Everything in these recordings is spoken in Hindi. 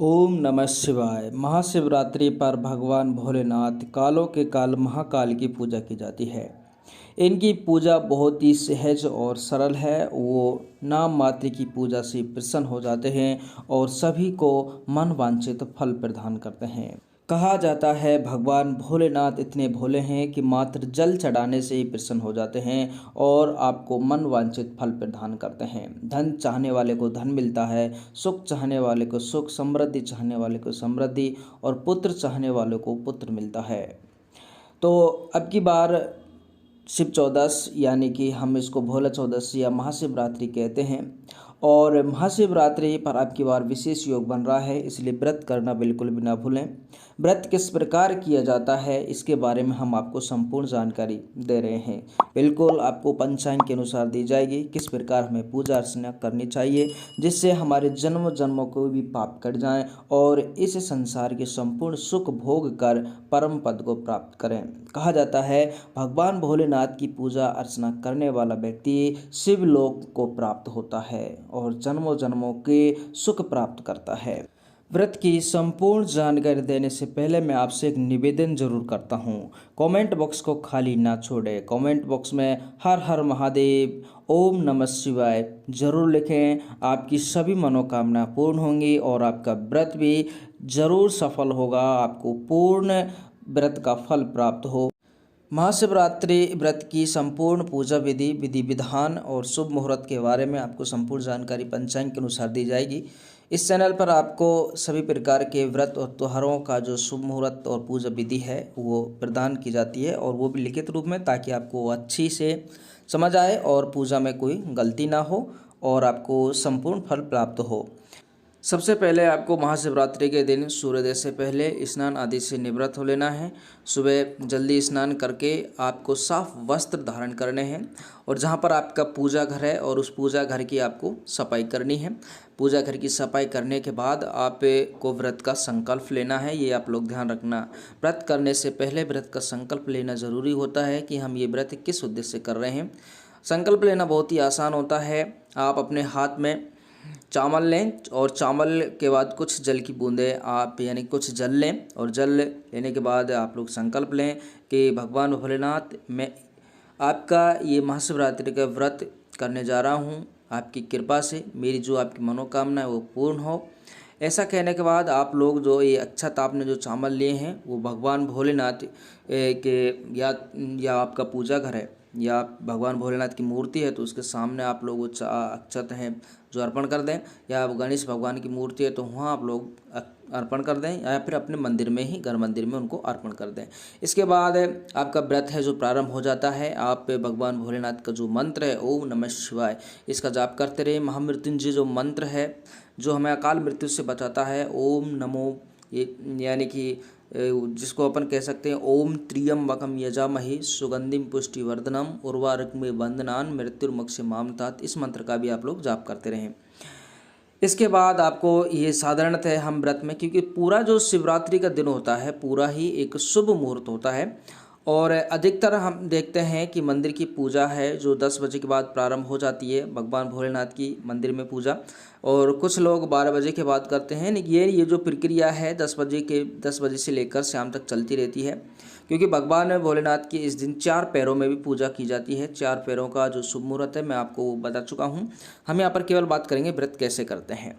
ओम नमः शिवाय। महाशिवरात्रि पर भगवान भोलेनाथ कालों के काल महाकाल की पूजा की जाती है। इनकी पूजा बहुत ही सहज और सरल है। वो नाम मात्र की पूजा से प्रसन्न हो जाते हैं और सभी को मन वांछित फल प्रदान करते हैं। कहा जाता है भगवान भोलेनाथ इतने भोले हैं कि मात्र जल चढ़ाने से ही प्रसन्न हो जाते हैं और आपको मन वांछित फल प्रदान करते हैं। धन चाहने वाले को धन मिलता है, सुख चाहने वाले को सुख, समृद्धि चाहने वाले को समृद्धि और पुत्र चाहने वाले को पुत्र मिलता है। तो अब की बार शिव चौदस यानी कि हम इसको भोला चौदस या महाशिवरात्रि कहते हैं और महाशिवरात्रि पर अब की बार विशेष योग बन रहा है, इसलिए व्रत करना बिल्कुल भी ना भूलें। व्रत किस प्रकार किया जाता है इसके बारे में हम आपको संपूर्ण जानकारी दे रहे हैं। बिल्कुल आपको पंचांग के अनुसार दी जाएगी किस प्रकार हमें पूजा अर्चना करनी चाहिए जिससे हमारे जन्म जन्मों को भी पाप कट जाएं और इस संसार के संपूर्ण सुख भोग कर परम पद को प्राप्त करें। कहा जाता है भगवान भोलेनाथ की पूजा अर्चना करने वाला व्यक्ति शिवलोक को प्राप्त होता है और जन्मों जन्मों के सुख प्राप्त करता है। व्रत की संपूर्ण जानकारी देने से पहले मैं आपसे एक निवेदन जरूर करता हूँ, कमेंट बॉक्स को खाली ना छोड़ें। कमेंट बॉक्स में हर हर महादेव, ओम नमः शिवाय जरूर लिखें। आपकी सभी मनोकामना पूर्ण होंगी और आपका व्रत भी जरूर सफल होगा, आपको पूर्ण व्रत का फल प्राप्त हो। महाशिवरात्रि व्रत की संपूर्ण पूजा विधि, विधि विधान और शुभ मुहूर्त के बारे में आपको संपूर्ण जानकारी पंचांग के अनुसार दी जाएगी। इस चैनल पर आपको सभी प्रकार के व्रत और त्योहारों का जो शुभ मुहूर्त और पूजा विधि है वो प्रदान की जाती है और वो भी लिखित रूप में, ताकि आपको अच्छी से समझ आए और पूजा में कोई गलती ना हो और आपको संपूर्ण फल प्राप्त हो। सबसे पहले आपको महाशिवरात्रि के दिन सूर्योदय से पहले स्नान आदि से निवृत्त हो लेना है। सुबह जल्दी स्नान करके आपको साफ वस्त्र धारण करने हैं और जहाँ पर आपका पूजा घर है और उस पूजा घर की आपको सफाई करनी है। पूजा घर की सफाई करने के बाद आपको व्रत का संकल्प लेना है, ये आप लोग ध्यान रखना। व्रत करने से पहले व्रत का संकल्प लेना ज़रूरी होता है कि हम ये व्रत किस उद्देश्य से कर रहे हैं। संकल्प लेना बहुत ही आसान होता है। आप अपने हाथ में चावल लें और चावल के बाद कुछ जल की बूंदें आप यानी कुछ जल लें और जल लेने के बाद आप लोग संकल्प लें कि भगवान भोलेनाथ, मैं आपका ये महाशिवरात्रि का व्रत करने जा रहा हूँ, आपकी कृपा से मेरी जो आपकी मनोकामना है वो पूर्ण हो। ऐसा कहने के बाद आप लोग जो ये अक्षत आपने जो चावल लिए हैं वो भगवान भोलेनाथ के या आपका पूजा घर है या भगवान भोलेनाथ की मूर्ति है तो उसके सामने आप लोग वो अक्षत हैं जो अर्पण कर दें, या गणेश भगवान की मूर्ति है तो वहाँ आप लोग अर्पण कर दें या फिर अपने मंदिर में ही, घर मंदिर में उनको अर्पण कर दें। इसके बाद आपका व्रत है जो प्रारंभ हो जाता है। आप भगवान भोलेनाथ का जो मंत्र है ओम नमः शिवाय, इसका जाप करते रहे। महामृत्युंजय जो मंत्र है जो हमें अकाल मृत्यु से बचाता है, ओम नमो, ये यानी कि जिसको अपन कह सकते हैं ओम त्र्यंबकम यजामहे सुगंधिम पुष्टिवर्धनम उर्वारुकमिव बंधनान् मृत्युर्मुक्षीयमामृतात्, इस मंत्र का भी आप लोग जाप करते रहें। इसके बाद आपको ये साधारणतः हम व्रत में, क्योंकि पूरा जो शिवरात्रि का दिन होता है पूरा ही एक शुभ मुहूर्त होता है और अधिकतर हम देखते हैं कि मंदिर की पूजा है जो 10 बजे के बाद प्रारंभ हो जाती है, भगवान भोलेनाथ की मंदिर में पूजा, और कुछ लोग 12 बजे के बाद करते हैं। ये जो प्रक्रिया है 10 बजे से लेकर शाम तक चलती रहती है, क्योंकि भगवान भोलेनाथ की इस दिन 4 पैरों में भी पूजा की जाती है। 4 पैरों का जो शुभ मुहूर्त है मैं आपको बता चुका हूँ। हम यहाँ पर केवल बात करेंगे व्रत कैसे करते हैं।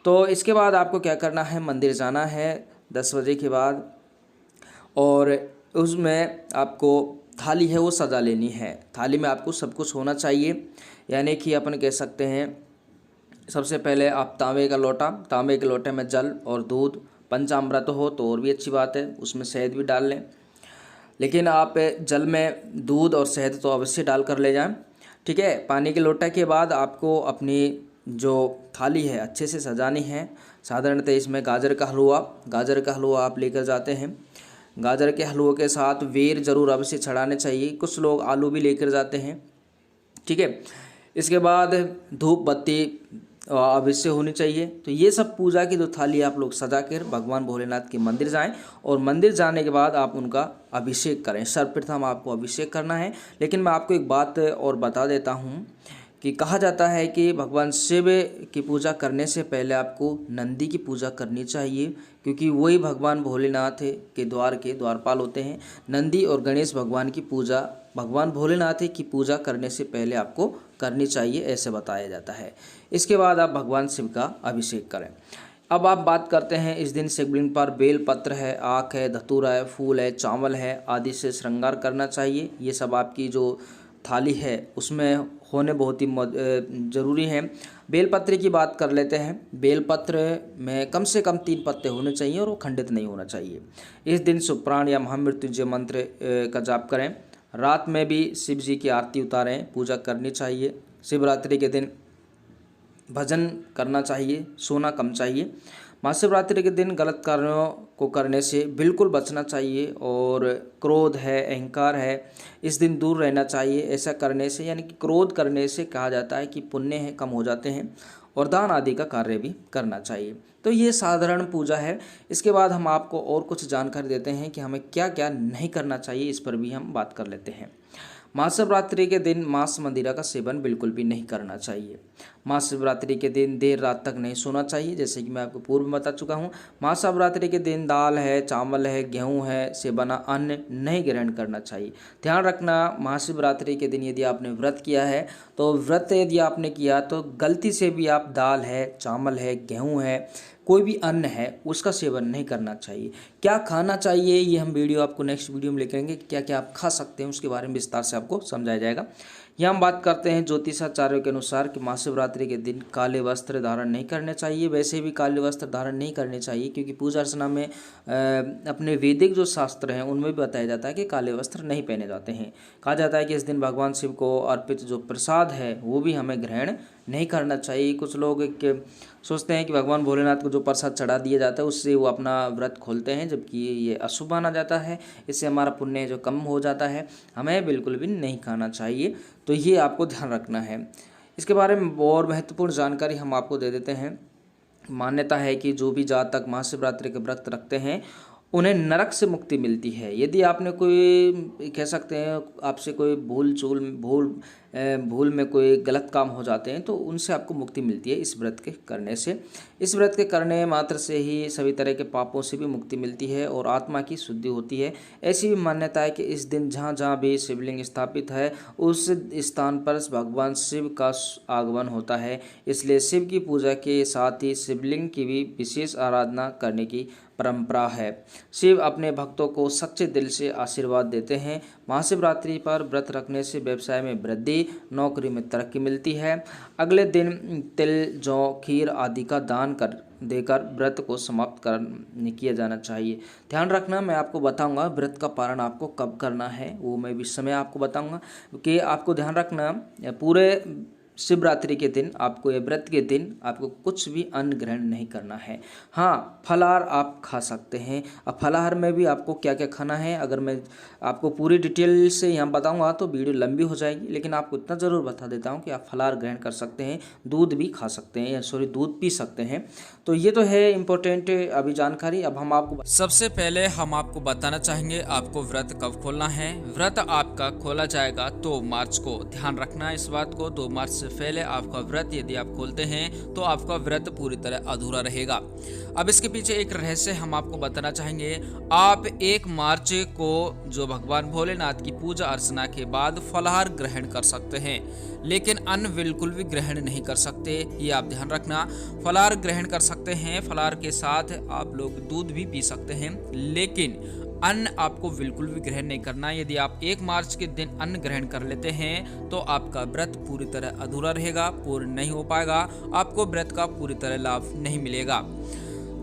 तो इसके बाद आपको क्या करना है, मंदिर जाना है 10 बजे के बाद और उसमें आपको थाली है वो सजा लेनी है। थाली में आपको सब कुछ होना चाहिए, यानी कि अपन कह सकते हैं सबसे पहले आप तांबे के लोटे में जल और दूध, पंचामृत हो तो और भी अच्छी बात है, उसमें शहद भी डाल लें, लेकिन आप जल में दूध और शहद तो अवश्य डाल कर ले जाएं। ठीक है। पानी के लोटे के बाद आपको अपनी जो थाली है अच्छे से सजानी है। साधारणतः इसमें गाजर का हलवा आप लेकर जाते हैं। गाजर के हलवे के साथ वेर जरूर अवश्य चढ़ाने चाहिए। कुछ लोग आलू भी लेकर जाते हैं। ठीक है। इसके बाद धूप बत्ती अवश्य होनी चाहिए। तो ये सब पूजा की जो थाली आप लोग सजा कर भगवान भोलेनाथ के मंदिर जाएं और मंदिर जाने के बाद आप उनका अभिषेक करें। सर्वप्रथम आपको अभिषेक करना है, लेकिन मैं आपको एक बात और बता देता हूँ कि कहा जाता है कि भगवान शिव की पूजा करने से पहले आपको नंदी की पूजा करनी चाहिए, क्योंकि वही भगवान भोलेनाथ के द्वारपाल होते हैं। नंदी और गणेश भगवान की पूजा भगवान भोलेनाथ की पूजा करने से पहले आपको करनी चाहिए, ऐसे बताया जाता है। इसके बाद आप भगवान शिव का अभिषेक करें। अब आप बात करते हैं, इस दिन शिवलिंग पर बेल पत्र है, आख है, धतूरा है, फूल है, चावल है आदि से श्रृंगार करना चाहिए। ये सब आपकी जो थाली है उसमें होने बहुत ही ज़रूरी है। बेलपत्र की बात कर लेते हैं। बेलपत्र में कम से कम 3 पत्ते होने चाहिए और वो खंडित नहीं होना चाहिए। इस दिन सुप्राण या महामृत्युंजय मंत्र का जाप करें। रात में भी शिव जी की आरती उतारें, पूजा करनी चाहिए। शिवरात्रि के दिन भजन करना चाहिए, सोना कम चाहिए। महाशिवरात्रि के दिन गलत कार्यों को करने से बिल्कुल बचना चाहिए, और क्रोध है, अहंकार है, इस दिन दूर रहना चाहिए। ऐसा करने से, यानी कि क्रोध करने से कहा जाता है कि पुण्य है कम हो जाते हैं, और दान आदि का कार्य भी करना चाहिए। तो ये साधारण पूजा है। इसके बाद हम आपको और कुछ जानकारी देते हैं कि हमें क्या क्या नहीं करना चाहिए, इस पर भी हम बात कर लेते हैं। महाशिवरात्रि के दिन मांस मदिरा का सेवन बिल्कुल भी नहीं करना चाहिए। महाशिवरात्रि के दिन देर रात तक नहीं सोना चाहिए, जैसे कि मैं आपको पूर्व में बता चुका हूँ। महाशिवरात्रि के दिन दाल है, चावल है, गेहूँ है से बना अन्न नहीं ग्रहण करना चाहिए। ध्यान रखना, महाशिवरात्रि के दिन यदि आपने व्रत किया है, तो व्रत यदि आपने किया तो गलती से भी आप दाल है, चावल है, गेहूँ है, कोई भी अन्न है उसका सेवन नहीं करना चाहिए। क्या खाना चाहिए ये हम वीडियो आपको नेक्स्ट वीडियो में लेकर क्या क्या आप खा सकते हैं उसके बारे में विस्तार से आपको समझाया जाएगा। यहाँ हम बात करते हैं ज्योतिषाचार्यों के अनुसार कि महाशिवरात्रि के दिन काले वस्त्र धारण नहीं करने चाहिए। वैसे भी काले वस्त्र धारण नहीं करने चाहिए, क्योंकि पूजा अर्चना में अपने वैदिक जो शास्त्र हैं उनमें भी बताया जाता है कि काले वस्त्र नहीं पहने जाते हैं। कहा जाता है कि इस दिन भगवान शिव को अर्पित जो प्रसाद है वो भी हमें ग्रहण नहीं करना चाहिए। कुछ लोग सोचते हैं कि भगवान भोलेनाथ को जो प्रसाद चढ़ा दिया जाता है उससे वो अपना व्रत खोलते हैं, जबकि ये अशुभ माना जाता है। इससे हमारा पुण्य जो कम हो जाता है, हमें बिल्कुल भी नहीं खाना चाहिए। तो ये आपको ध्यान रखना है। इसके बारे में और महत्वपूर्ण जानकारी हम आपको दे देते हैं। मान्यता है कि जो भी जातक महाशिवरात्रि के व्रत रखते हैं उन्हें नरक से मुक्ति मिलती है। यदि आपने कोई कह सकते हैं आपसे कोई भूल में कोई गलत काम हो जाते हैं तो उनसे आपको मुक्ति मिलती है इस व्रत के करने से। इस व्रत के करने मात्र से ही सभी तरह के पापों से भी मुक्ति मिलती है और आत्मा की शुद्धि होती है। ऐसी भी मान्यता है कि इस दिन जहाँ जहाँ भी शिवलिंग स्थापित है उस स्थान पर भगवान शिव का आगमन होता है। इसलिए शिव की पूजा के साथ ही शिवलिंग की भी विशेष आराधना करने की परंपरा है। शिव अपने भक्तों को सच्चे दिल से आशीर्वाद देते हैं। महाशिवरात्रि पर व्रत रखने से व्यवसाय में वृद्धि, नौकरी में तरक्की मिलती है। अगले दिन तिल, जौ, खीर आदि का दान देकर व्रत को समाप्त किया जाना चाहिए। ध्यान रखना, मैं आपको बताऊंगा व्रत का पारण आपको कब करना है, वो मैं भी समय आपको बताऊंगा। कि आपको ध्यान रखना, पूरे शिवरात्रि के दिन आपको या व्रत के दिन आपको कुछ भी अन्न ग्रहण नहीं करना है। हाँ, फलाहार आप खा सकते हैं। अब फलाहार में भी आपको क्या क्या खाना है अगर मैं आपको पूरी डिटेल से यहाँ बताऊँगा तो वीडियो लंबी हो जाएगी, लेकिन आपको इतना ज़रूर बता देता हूँ कि आप फलाहार ग्रहण कर सकते हैं, दूध भी खा सकते हैं, दूध पी सकते हैं। तो ये तो है इम्पोर्टेंट अभी जानकारी। अब हम आपको सबसे पहले हम आपको बताना चाहेंगे आपको व्रत कब खोलना है। व्रत आपका खोला जाएगा 2 मार्च को। ध्यान रखना इस बात को, 2 मार्च से पहले आपका व्रत यदि आप खोलते हैं तो आपका व्रत पूरी तरह अधूरा रहेगा। अब इसके पीछे एक रहस्य हम आपको बताना चाहेंगे। आप 1 मार्च को जो भगवान भोलेनाथ की पूजा अर्चना के बाद फलाहार ग्रहण कर सकते हैं, लेकिन अन्न बिल्कुल भी ग्रहण नहीं कर सकते। ये आप ध्यान रखना। फलाहार ग्रहण कर सकते हैं, फलाहार के साथ आप लोग दूध भी पी सकते हैं, लेकिन अन्न आपको बिल्कुल भी ग्रहण नहीं करना। यदि आप 1 मार्च के दिन अन्न ग्रहण कर लेते हैं तो आपका व्रत पूरी तरह अधूरा रहेगा, पूर्ण नहीं हो पाएगा, आपको व्रत का पूरी तरह लाभ नहीं मिलेगा।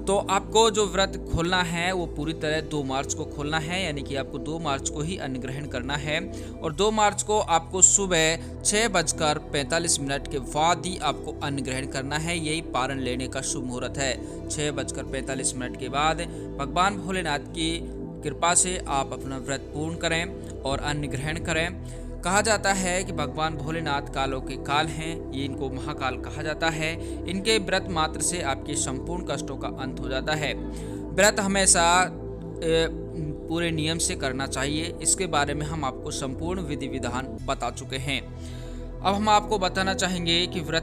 तो आपको जो व्रत खोलना है वो पूरी तरह 2 मार्च को खोलना है, यानी कि आपको 2 मार्च को ही अन्न ग्रहण करना है। और 2 मार्च को आपको सुबह 6:45 के बाद ही आपको अन्न ग्रहण करना है। यही पारण लेने का शुभ मुहूर्त है। 6:45 के बाद भगवान भोलेनाथ की कृपा से आप अपना व्रत पूर्ण करें और अन्न ग्रहण करें। कहा जाता है कि भगवान भोलेनाथ कालों के काल हैं, ये इनको महाकाल कहा जाता है। इनके व्रत मात्र से आपके संपूर्ण कष्टों का अंत हो जाता है। व्रत हमेशा पूरे नियम से करना चाहिए। इसके बारे में हम आपको संपूर्ण विधि विधान बता चुके हैं। अब हम आपको बताना चाहेंगे कि व्रत